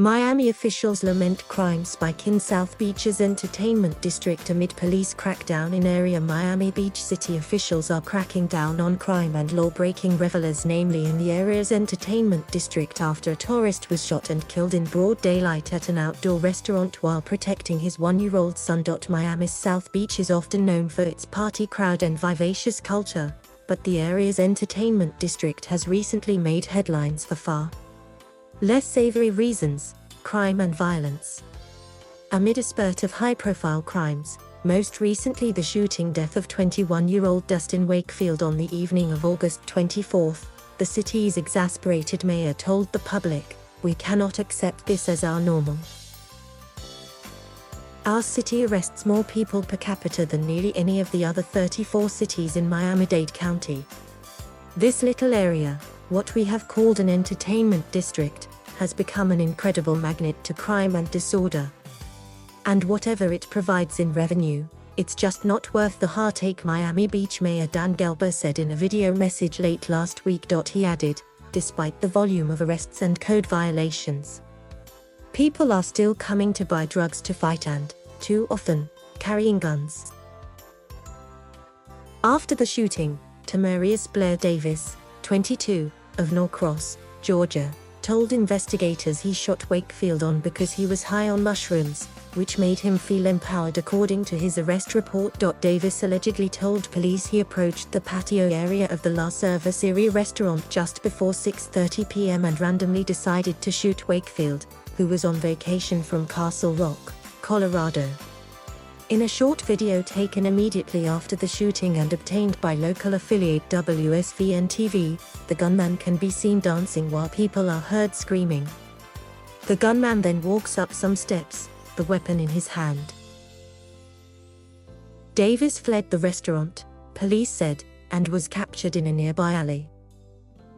Miami officials lament crime spike in South Beach's entertainment district amid police crackdown in area Miami Beach. City officials are cracking down on crime and law-breaking revelers, namely in the area's entertainment district, after a tourist was shot and killed in broad daylight at an outdoor restaurant while protecting his 1-year-old son. Miami's South Beach is often known for its party crowd and vivacious culture, but the area's entertainment district has recently made headlines for far less savory reasons: crime and violence. Amid a spurt of high-profile crimes, most recently the shooting death of 21-year-old Dustin Wakefield on the evening of August 24, the city's exasperated mayor told the public, "We cannot accept this as our normal. Our city arrests more people per capita than nearly any of the other 34 cities in Miami-Dade County. This little area, what we have called an entertainment district, has become an incredible magnet to crime and disorder. And whatever it provides in revenue, it's just not worth the heartache," Miami Beach Mayor Dan Gelber said in a video message late last week. He added, "Despite the volume of arrests and code violations, people are still coming to buy drugs to fight and, too often, carrying guns." After the shooting, Tamarius Blair Davis, 22, of Norcross, Georgia, told investigators he shot Wakefield on because he was high on mushrooms, which made him feel empowered, according to his arrest report. Davis allegedly told police he approached the patio area of the La Cerveceria restaurant just before 6:30 p.m. and randomly decided to shoot Wakefield, who was on vacation from Castle Rock, Colorado. In a short video taken immediately after the shooting and obtained by local affiliate WSVN-TV, the gunman can be seen dancing while people are heard screaming. The gunman then walks up some steps, the weapon in his hand. Davis fled the restaurant, police said, and was captured in a nearby alley.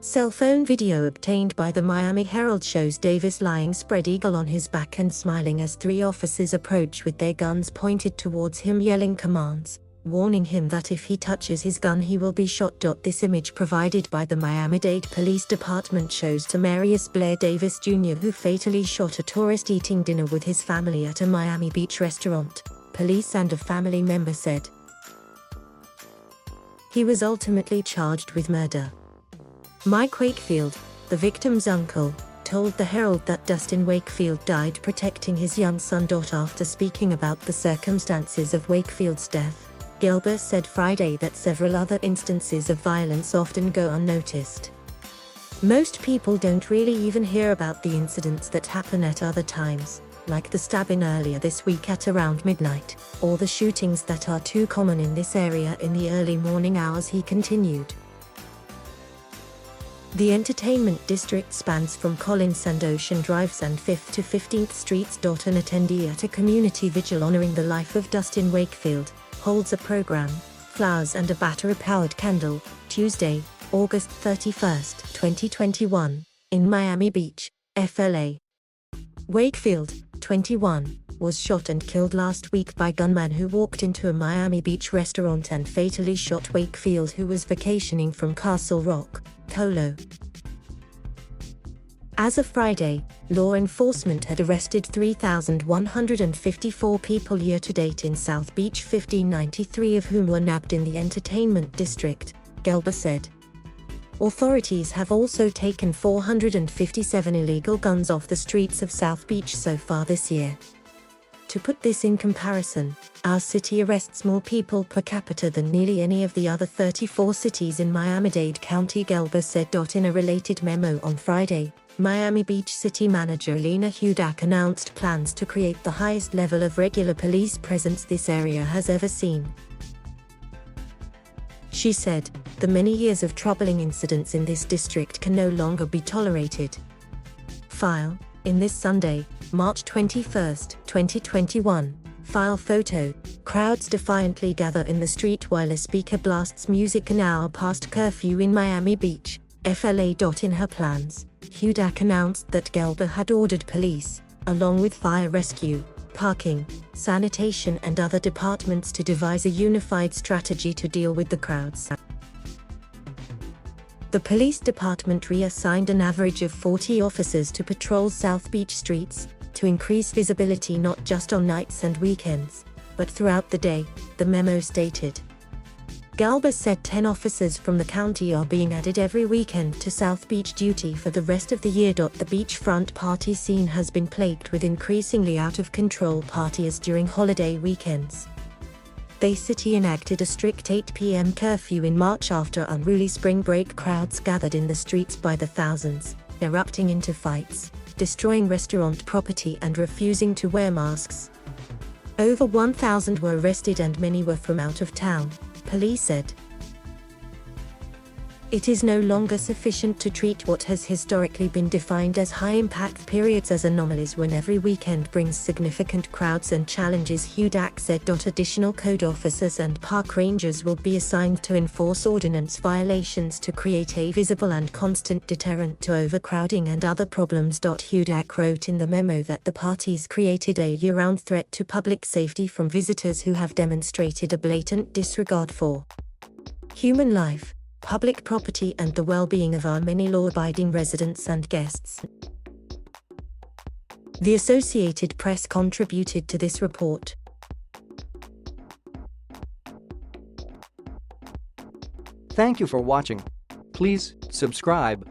Cell phone video obtained by the Miami Herald shows Davis lying spread eagle on his back and smiling as 3 officers approach with their guns pointed towards him, yelling commands, warning him that if he touches his gun he will be shot. This image provided by the Miami-Dade Police Department shows Tamarius Blair Davis Jr., who fatally shot a tourist eating dinner with his family at a Miami Beach restaurant, police and a family member said. He was ultimately charged with murder. Mike Wakefield, the victim's uncle, told the Herald that Dustin Wakefield died protecting his young son. After speaking about the circumstances of Wakefield's death, Gelber said Friday that several other instances of violence often go unnoticed. "Most people don't really even hear about the incidents that happen at other times, like the stabbing earlier this week at around midnight, or the shootings that are too common in this area in the early morning hours," he continued. The entertainment district spans from Collins and Ocean Drives and 5th to 15th Streets. An attendee at a community vigil honoring the life of Dustin Wakefield holds a program, Flowers and a Battery-Powered Candle, Tuesday, August 31, 2021, in Miami Beach, FLA. Wakefield, 21, was shot and killed last week by gunmen who walked into a Miami Beach restaurant and fatally shot Wakefield, who was vacationing from Castle Rock, Colo. As of Friday, law enforcement had arrested 3,154 people year-to-date in South Beach, 1,593 of whom were nabbed in the entertainment district, Gelber said. Authorities have also taken 457 illegal guns off the streets of South Beach so far this year. To put this in comparison, our city arrests more people per capita than nearly any of the other 34 cities in Miami-Dade County, Gelber said. In a related memo on Friday, Miami Beach City Manager Lena Hudak announced plans to create the highest level of regular police presence this area has ever seen. She said, "The many years of troubling incidents in this district can no longer be tolerated." File, in this Sunday, March 21, 2021, file photo, crowds defiantly gather in the street while a speaker blasts music an hour past curfew in Miami Beach, FLA. In her plans, Hudak announced that Gelber had ordered police, along with fire rescue, parking, sanitation and other departments to devise a unified strategy to deal with the crowds. The police department reassigned an average of 40 officers to patrol South Beach streets, to increase visibility not just on nights and weekends, but throughout the day, the memo stated. Galba said 10 officers from the county are being added every weekend to South Beach duty for the rest of the year. The beachfront party scene has been plagued with increasingly out-of-control partiers during holiday weekends. Bay City enacted a strict 8 p.m. curfew in March after unruly spring break crowds gathered in the streets by the thousands, erupting into fights, destroying restaurant property and refusing to wear masks. Over 1,000 were arrested and many were from out of town, police said. It is no longer sufficient to treat what has historically been defined as high-impact periods as anomalies when every weekend brings significant crowds and challenges, Hudak said. Additional code officers and park rangers will be assigned to enforce ordinance violations to create a visible and constant deterrent to overcrowding and other problems. Hudak wrote in the memo that the parties created a year-round threat to public safety from visitors who have demonstrated a blatant disregard for human life, public property and the well-being of our many law-abiding residents and guests. The Associated Press contributed to this report. Thank you for watching. Please subscribe.